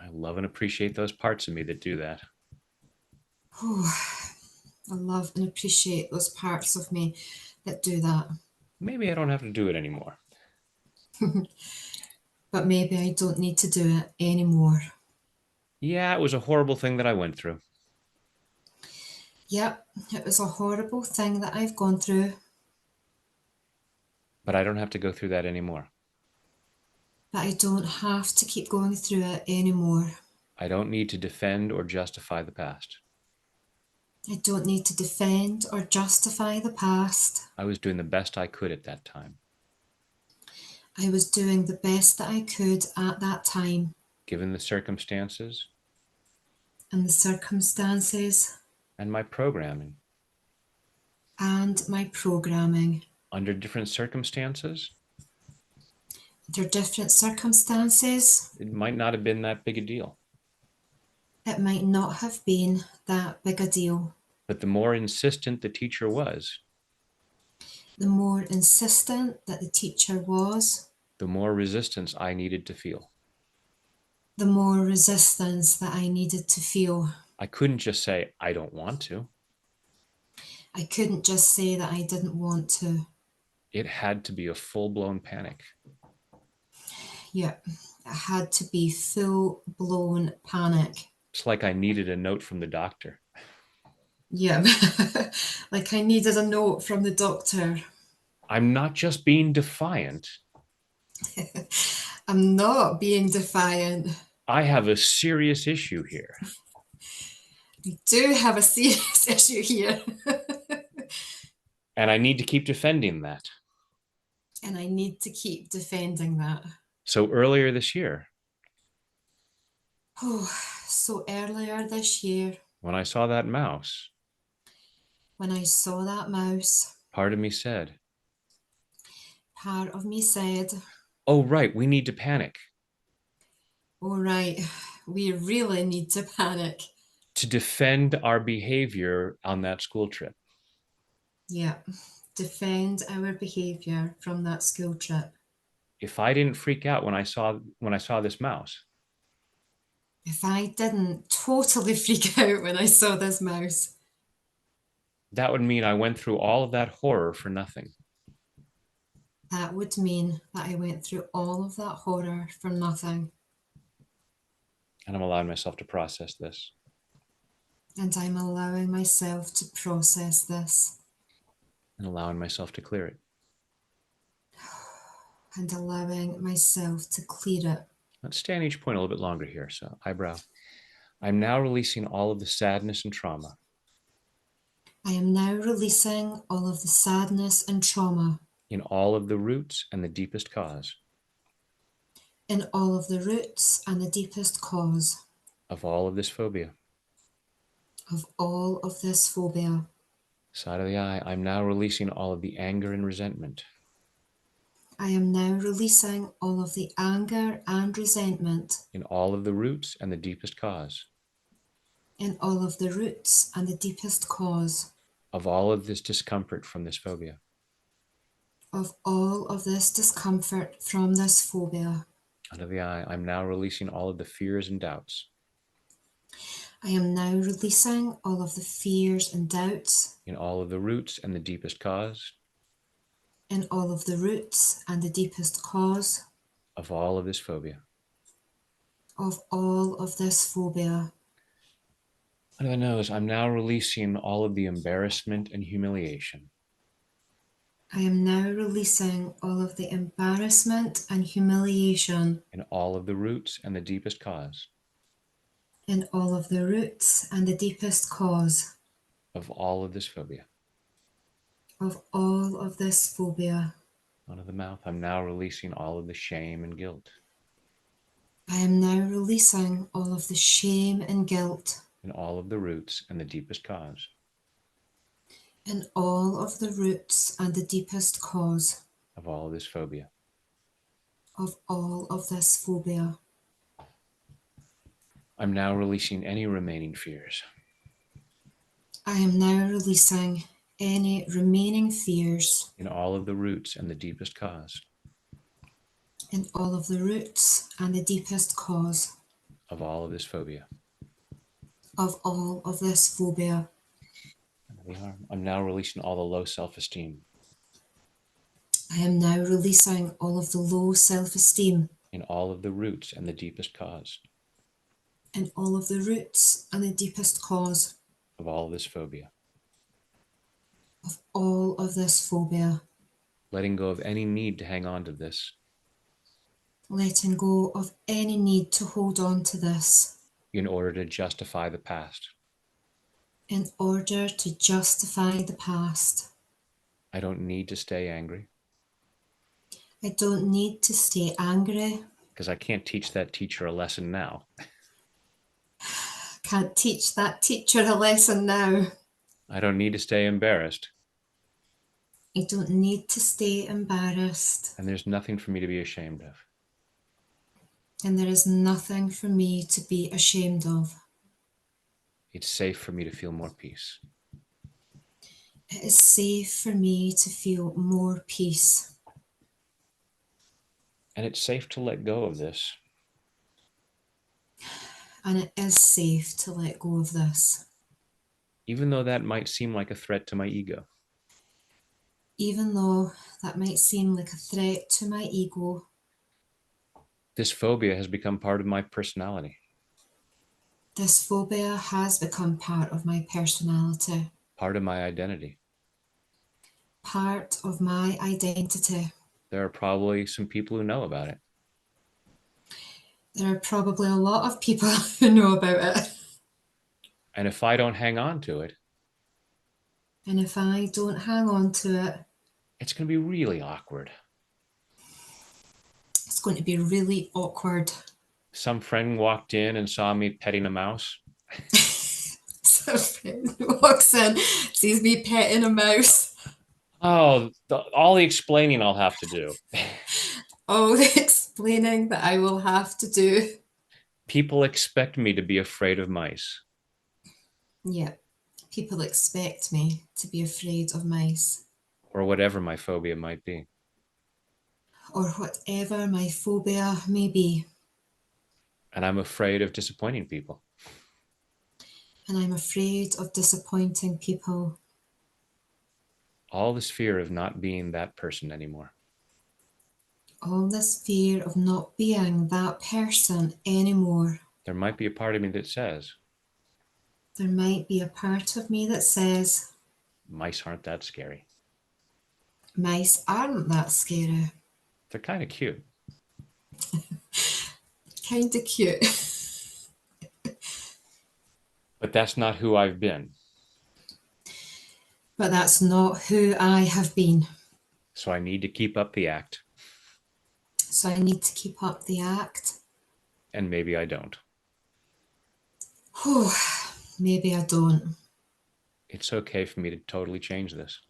I love and appreciate those parts of me that do that. Oh, I love and appreciate those parts of me that do that. Maybe I don't have to do it anymore. but maybe I don't need to do it anymore. Yeah, it was a horrible thing that I went through, Yep, it was a horrible thing that I've gone through, but I don't have to go through that anymore. but I don't have to keep going through it anymore. I don't need to defend or justify the past. I don't need to defend or justify the past. I was doing the best I could at that time, I was doing the best that I could at that time, given the circumstances and the circumstances and my programming. and my programming. Under different circumstances, Under different circumstances, it might not have been that big a deal. it might not have been that big a deal. But the more insistent the teacher was, The more insistent that the teacher was, the more resistance I needed to feel. the more resistance that I needed to feel. I couldn't just say, I don't want to. I couldn't just say that I didn't want to. It had to be a full-blown panic. Yep, it had to be full blown panic. It's like I needed a note from the doctor. Yeah, like I needed a note from the doctor. I'm not just being defiant. I'm not being defiant. I have a serious issue here. We do have a serious issue here. And I need to keep defending that. And I need to keep defending that. So earlier this year, Oh, so earlier this year, when I saw that mouse, when I saw that mouse, part of me said, part of me said, oh, right, we need to panic. all right, we really need to panic. To defend our behavior on that school trip. Yeah, defend our behavior from that school trip. If I didn't freak out when I saw this mouse, If I didn't totally freak out when I saw this mouse, that would mean I went through all of that horror for nothing. that would mean that I went through all of that horror for nothing. And I'm allowing myself to process this. And I'm allowing myself to process this. And allowing myself to clear it. And allowing myself to clear it. Let's stay on each point a little bit longer here. So, eyebrow. I'm now releasing all of the sadness and trauma. I am now releasing all of the sadness and trauma. In all of the roots and the deepest cause. In all of the roots and the deepest cause. Of all of this phobia. Of all of this phobia. Side of the eye, I'm now releasing all of the anger and resentment. I am now releasing all of the anger and resentment. In all of the roots and the deepest cause. In all of the roots and the deepest cause. Of all of this discomfort from this phobia. Of all of this discomfort from this phobia. Under the eye, I'm now releasing all of the fears and doubts. I am now releasing all of the fears and doubts. In all of the roots and the deepest cause. In all of the roots and the deepest cause. Of all of this phobia. Of all of this phobia. Under the nose, I'm now releasing all of the embarrassment and humiliation. I am now releasing all of the embarrassment and humiliation. In all of the roots and the deepest cause. In all of the roots and the deepest cause. Of all of this phobia. Of all of this phobia. Under the mouth, I'm now releasing all of the shame and guilt. I am now releasing all of the shame and guilt. In all of the roots and the deepest cause. In all of the roots and the deepest cause. Of all of this phobia. Of all of this phobia. I'm now releasing any remaining fears. I am now releasing any remaining fears. In all of the roots and the deepest cause. In all of the roots and the deepest cause. Of all of this phobia. Of all of this phobia. I'm now releasing all the low self-esteem. I am now releasing all of the low self-esteem. in all of the roots and the deepest cause in all of the roots and the deepest cause of all of this phobia. of all of this phobia. Letting go of any need to hang on to this Letting go of any need to hold on to this in order to justify the past. in order to justify the past. I don't need to stay angry I don't need to stay angry. because I can't teach that teacher a lesson now. Can't teach that teacher a lesson now. I don't need to stay embarrassed, I don't need to stay embarrassed. and there's nothing for me to be ashamed of. And there is nothing for me to be ashamed of. It's safe for me to feel more peace. It is safe for me to feel more peace. And it's safe to let go of this. And it is safe to let go of this. Even though that might seem like a threat to my ego. Even though that might seem like a threat to my ego, This phobia has become part of my personality, this phobia has become part of my personality, part of my identity. part of my identity. There are probably some people who know about it. There are probably a lot of people who know about it. And if I don't hang on to it, And if I don't hang on to it, it's going to be really awkward. it's going to be really awkward. Some friend walked in and saw me petting a mouse. So a friend walks in, sees me petting a mouse. Oh, all the explaining I'll have to do. All the explaining that I will have to do. People expect me to be afraid of mice. Yeah, people expect me to be afraid of mice. Or whatever my phobia might be. Or whatever my phobia may be. And I'm afraid of disappointing people. And I'm afraid of disappointing people. All this fear of not being that person anymore. All this fear of not being that person anymore. There might be a part of me that says, There might be a part of me that says, mice aren't that scary. mice aren't that scary. They're kind of cute. Kind of cute. But that's not who I've been. But that's not who I have been. So I need to keep up the act. So I need to keep up the act. And maybe I don't. Whew, maybe I don't. It's okay for me to totally change this.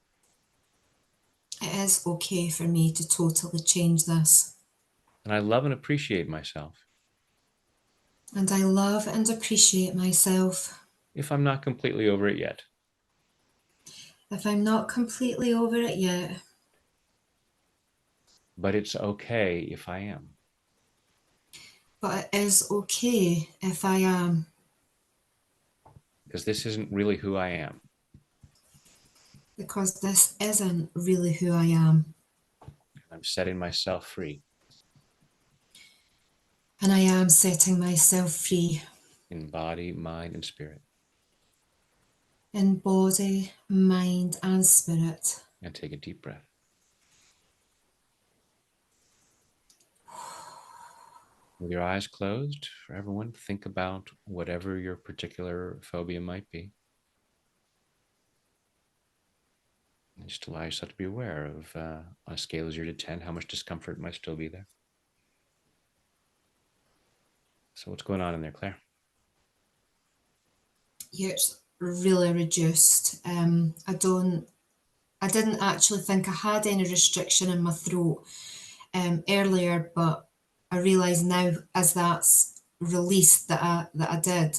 It is okay for me to totally change this. And I love and appreciate myself. And I love and appreciate myself. If I'm not completely over it yet. If I'm not completely over it yet. But it's okay if I am. But it is okay if I am. Because this isn't really who I am. Because this isn't really who I am. I'm setting myself free. And I am setting myself free. In body, mind, and spirit. In body, mind, and spirit. And take a deep breath. With your eyes closed, for everyone, think about whatever your particular phobia might be. And just allow yourself to be aware of, on a scale of 0 to 10, how much discomfort might still be there. So what's going on in there, Claire? Yeah, it's really reduced. I didn't actually think I had any restriction in my throat earlier, but I realise now as that's released that I did.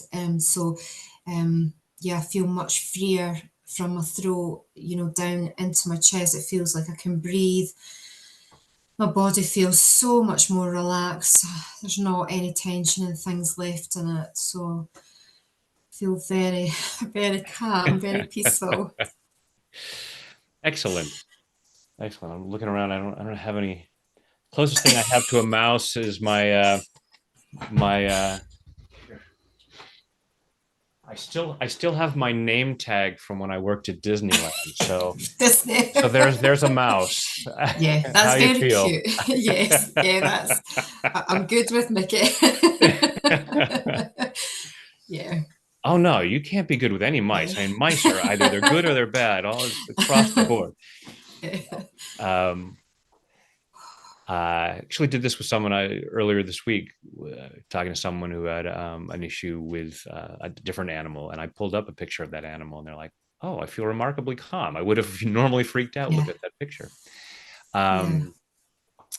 Yeah, I feel much freer from my throat, down into my chest. It feels like I can breathe. My body feels so much more relaxed. There's not any tension and things left in it. So I feel very, very calm, very peaceful. Excellent. Excellent. I'm looking around. I don't have any closest thing I have to a mouse is my I still have my name tag from when I worked at Disneyland. So Disney. there's a mouse. Yeah, How that's you very feel? cute. Yes, yeah, I'm good with Mickey. Yeah, Oh no, you can't be good with any yeah. mice. I mean, mice are either they're good or they're bad, all across the board. Um, I actually did this with someone earlier this week, talking to someone who had an issue with a different animal, and I pulled up a picture of that animal, and they're like, "Oh, I feel remarkably calm. I would have normally freaked out Yeah, looking at that picture." yeah, Um,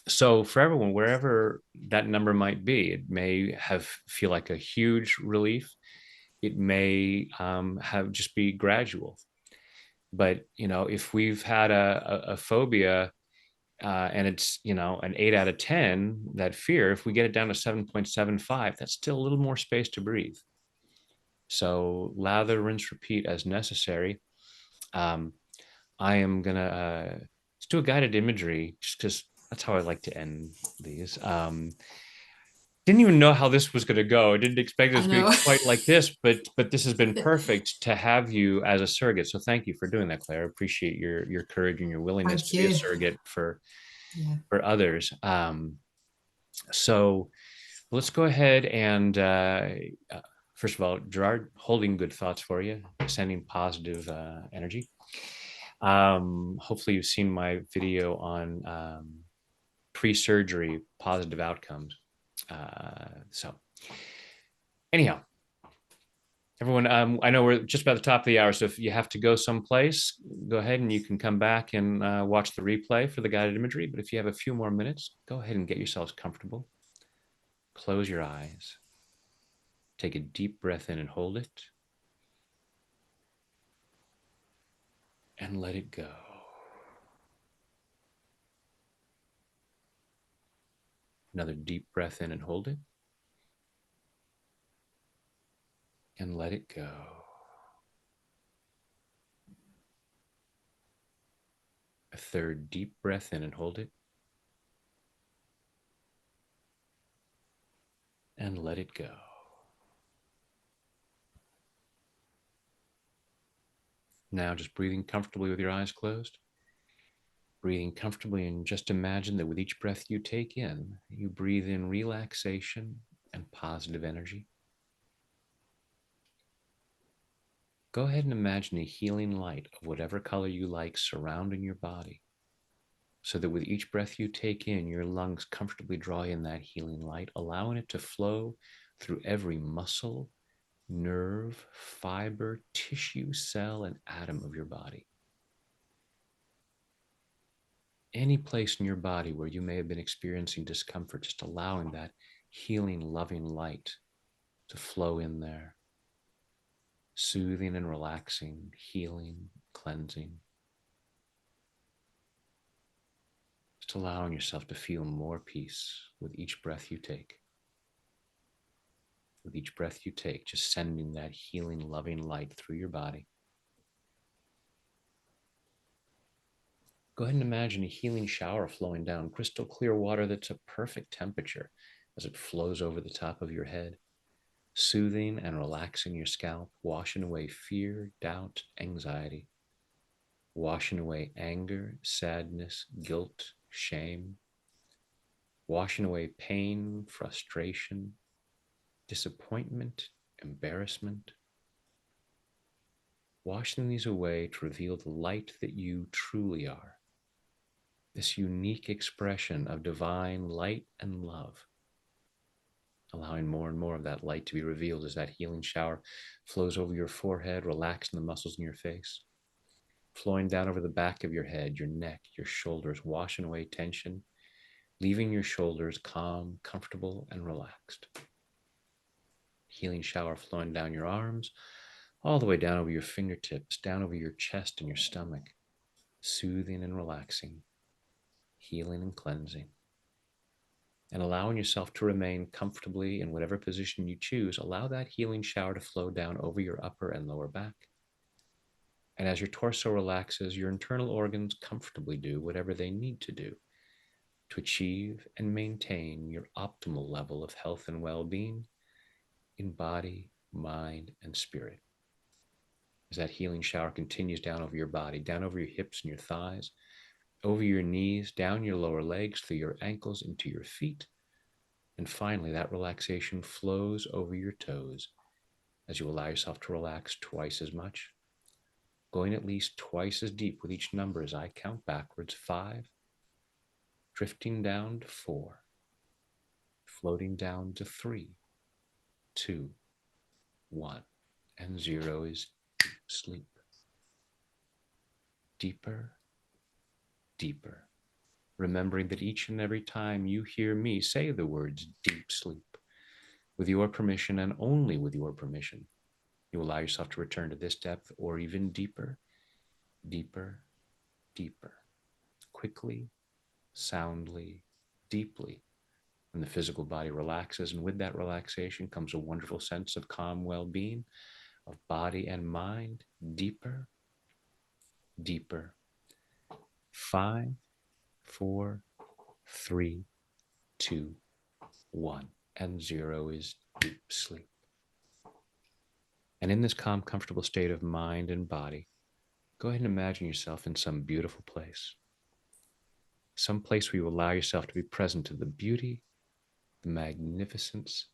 so for everyone, wherever that number might be, it may have feel like a huge relief. It may have just be gradual. But if we've had a phobia, and it's an 8 out of 10, that fear, if we get it down to 7.75, that's still a little more space to breathe. So lather, rinse, repeat as necessary. um, I am gonna let's do a guided imagery, just because that's how I like to end these. Didn't even know how this was going to go. I didn't expect it I to be know. quite like this, but this has been perfect to have you as a surrogate. So thank you for doing that, Claire. I appreciate your courage and your willingness Thank to be a you. surrogate Yeah, for others. So let's go ahead and uh, first of all, Gerard, holding good thoughts for you, sending positive energy. Hopefully, you've seen my video on pre-surgery positive outcomes. So anyhow, everyone, I know we're just about the top of the hour, so if you have to go someplace, go ahead and you can come back and watch the replay for the guided imagery. But if you have a few more minutes, go ahead and get yourselves comfortable. Close your eyes. Take a deep breath in and hold it, and let it go. Another deep breath in and hold it, and let it go. A third deep breath in and hold it, and let it go. Now, just breathing comfortably with your eyes closed. Breathing comfortably, and just imagine that with each breath you take in, you breathe in relaxation and positive energy. Go ahead and imagine a healing light of whatever color you like surrounding your body, so that with each breath you take in, your lungs comfortably draw in that healing light, allowing it to flow through every muscle, nerve, fiber, tissue, cell, and atom of your body. Any place in your body where you may have been experiencing discomfort, just allowing that healing, loving light to flow in there, soothing and relaxing, healing, cleansing. Just allowing yourself to feel more peace with each breath you take. With each breath you take, just sending that healing, loving light through your body. Go ahead and imagine a healing shower flowing down, crystal clear water that's a perfect temperature as it flows over the top of your head, soothing and relaxing your scalp, washing away fear, doubt, anxiety, washing away anger, sadness, guilt, shame, washing away pain, frustration, disappointment, embarrassment, washing these away to reveal the light that you truly are, this unique expression of divine light and love, allowing more and more of that light to be revealed as that healing shower flows over your forehead, relaxing the muscles in your face, flowing down over the back of your head, your neck, your shoulders, washing away tension, leaving your shoulders calm, comfortable, and relaxed. Healing shower flowing down your arms, all the way down over your fingertips, down over your chest and your stomach, soothing and relaxing, healing and cleansing. And allowing yourself to remain comfortably in whatever position you choose, allow that healing shower to flow down over your upper and lower back. And as your torso relaxes, your internal organs comfortably do whatever they need to do. to achieve and maintain your optimal level of health and well-being in body, mind, and spirit. As that healing shower continues down over your body, down over your hips and your thighs, over your knees, down your lower legs, through your ankles, into your feet. And finally, that relaxation flows over your toes as you allow yourself to relax twice as much, going at least twice as deep with each number as I count backwards. 5, drifting down to 4, floating down to 3, 2, 1, and 0 is deep sleep. Deeper, deeper. Remembering that each and every time you hear me say the words deep sleep, with your permission and only with your permission, you allow yourself to return to this depth or even deeper, deeper, deeper, quickly, soundly, deeply. When the physical body relaxes, and with that relaxation comes a wonderful sense of calm well-being of body and mind. Deeper, deeper. 5, 4, 3, 2, 1, and 0 is deep sleep. And in this calm, comfortable state of mind and body, go ahead and imagine yourself in some beautiful place. Some place where you allow yourself to be present to the beauty, the magnificence,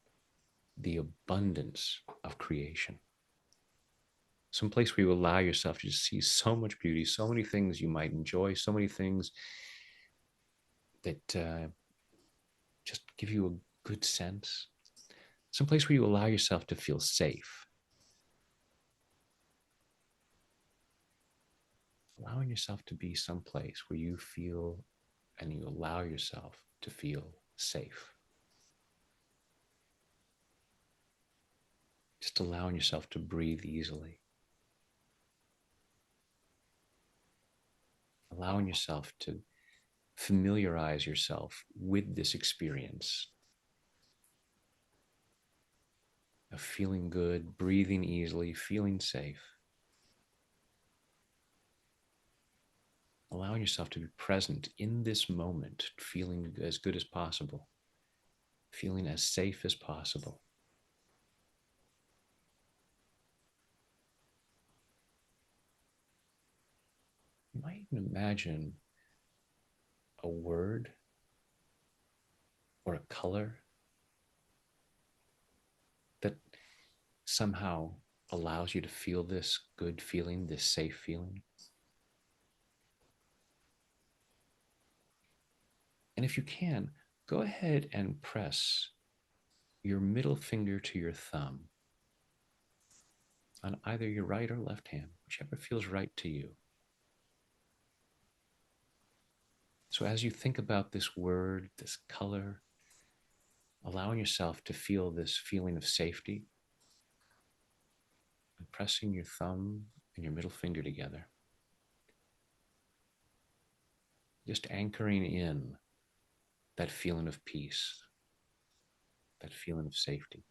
the abundance of creation. Some place where you allow yourself to just see so much beauty, so many things you might enjoy, so many things that just give you a good sense. Some place where you allow yourself to feel safe. Allowing yourself to be someplace where you feel and you allow yourself to feel safe. Just allowing yourself to breathe easily. Allowing yourself to familiarize yourself with this experience of feeling good, breathing easily, feeling safe. Allowing yourself to be present in this moment, feeling as good as possible, feeling as safe as possible. You might even imagine a word or a color that somehow allows you to feel this good feeling, this safe feeling. And if you can, go ahead and press your middle finger to your thumb on either your right or left hand, whichever feels right to you. So as you think about this word, this color, allowing yourself to feel this feeling of safety, and pressing your thumb and your middle finger together, just anchoring in that feeling of peace, that feeling of safety,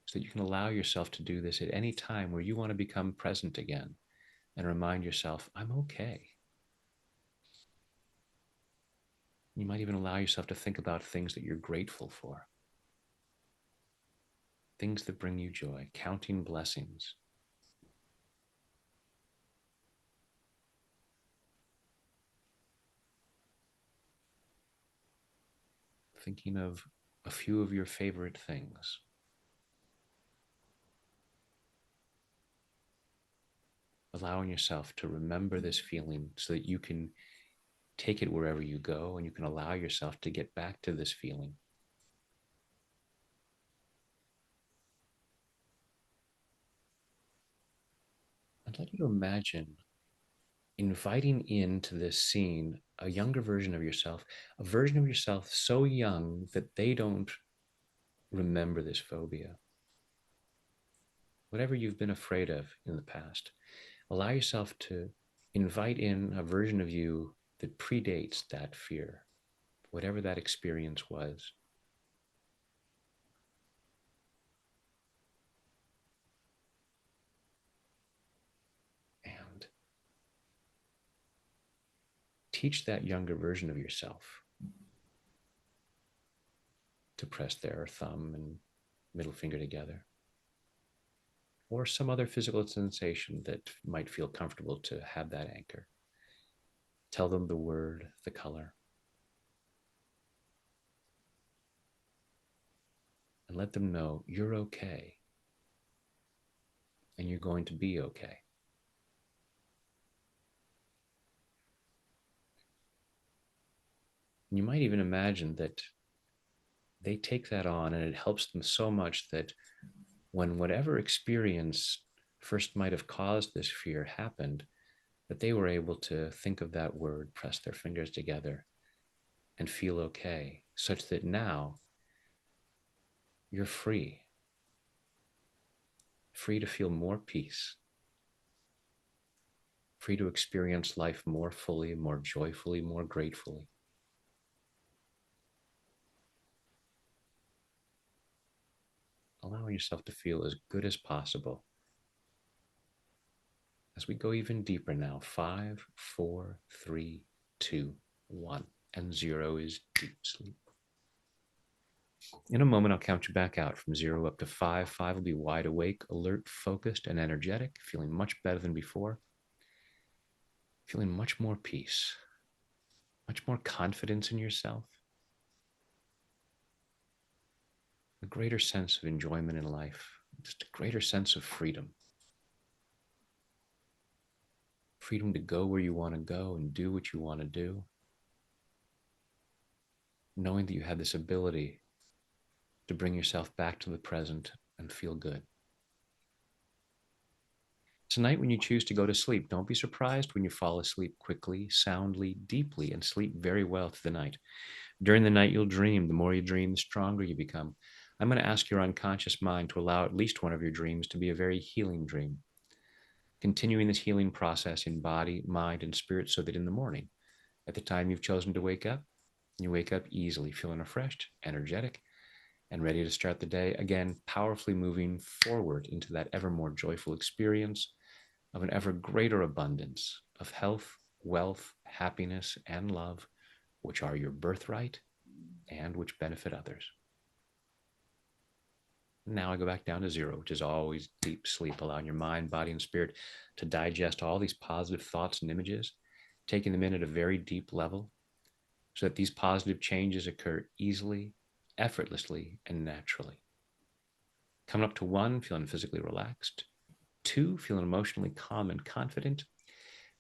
so that you can allow yourself to do this at any time where you want to become present again and remind yourself, I'm okay. You might even allow yourself to think about things that you're grateful for, things that bring you joy, counting blessings. Thinking of a few of your favorite things. Allowing yourself to remember this feeling so that you can take it wherever you go and you can allow yourself to get back to this feeling. I'd like you to imagine inviting into this scene a younger version of yourself, a version of yourself so young that they don't remember this phobia. Whatever you've been afraid of in the past, allow yourself to invite in a version of you that predates that fear, whatever that experience was. And teach that younger version of yourself to press their thumb and middle finger together, or some other physical sensation that might feel comfortable to have that anchor. Tell them the word, the color, and let them know you're okay and you're going to be okay. And you might even imagine that they take that on and it helps them so much that when whatever experience first might have caused this fear happened, that they were able to think of that word, press their fingers together, and feel okay, such that now you're free, free to feel more peace, free to experience life more fully, more joyfully, more gratefully. Allowing yourself to feel as good as possible. As we go even deeper now, 5, 4, 3, 2, 1, and 0 is deep sleep. In a moment, I'll count you back out from 0 up to 5. 5 will be wide awake, alert, focused, and energetic, feeling much better than before, feeling much more peace, much more confidence in yourself, a greater sense of enjoyment in life, just a greater sense of freedom. Freedom to go where you want to go and do what you want to do, knowing that you have this ability to bring yourself back to the present and feel good. Tonight, when you choose to go to sleep, don't be surprised when you fall asleep quickly, soundly, deeply, and sleep very well through the night. During the night, you'll dream. The more you dream, the stronger you become. I'm going to ask your unconscious mind to allow at least one of your dreams to be a very healing dream, continuing this healing process in body, mind, and spirit so that in the morning, at the time you've chosen to wake up, you wake up easily, feeling refreshed, energetic, and ready to start the day again, powerfully moving forward into that ever more joyful experience of an ever greater abundance of health, wealth, happiness, and love, which are your birthright and which benefit others. Now I go back down to 0, which is always deep sleep, allowing your mind, body, and spirit to digest all these positive thoughts and images, taking them in at a very deep level so that these positive changes occur easily, effortlessly, and naturally. Coming up to 1, feeling physically relaxed. 2, feeling emotionally calm and confident.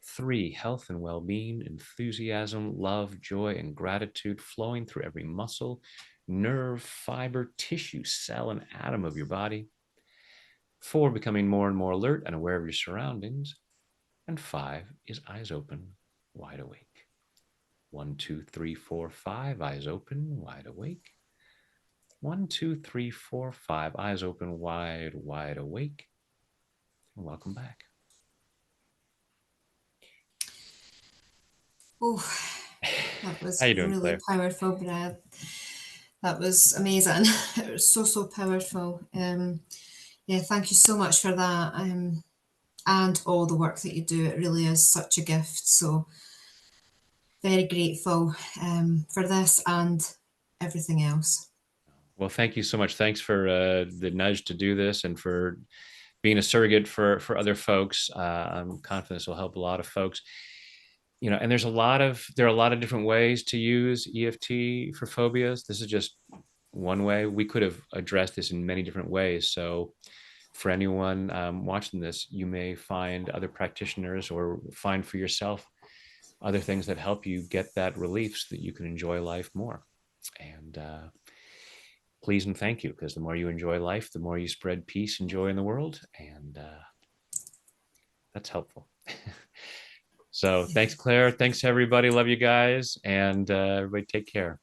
3, health and well-being, enthusiasm, love, joy, and gratitude flowing through every muscle, nerve, fiber, tissue, cell, and atom of your body. 4, becoming more and more alert and aware of your surroundings. And 5 is eyes open, wide awake. 1, 2, 3, 4, 5, eyes open, wide awake. 1, 2, 3, 4, 5, eyes open, wide awake. And welcome back. Oh, that How was you doing, really Claire? powerful, Brad. That was amazing. It was so, so powerful. Yeah, thank you so much for that. And all the work that you do. It really is such a gift. So very grateful for this and everything else. Well, thank you so much. Thanks for the nudge to do this and for being a surrogate for other folks. I'm confident this will help a lot of folks. You know, and there are a lot of different ways to use EFT for phobias. This is just one way. We could have addressed this in many different ways. So, for anyone watching this, you may find other practitioners or find for yourself other things that help you get that relief so that you can enjoy life more. And please and thank you, because the more you enjoy life, the more you spread peace and joy in the world. And that's helpful. So thanks, Claire. Thanks, everybody. Love you guys. And everybody take care.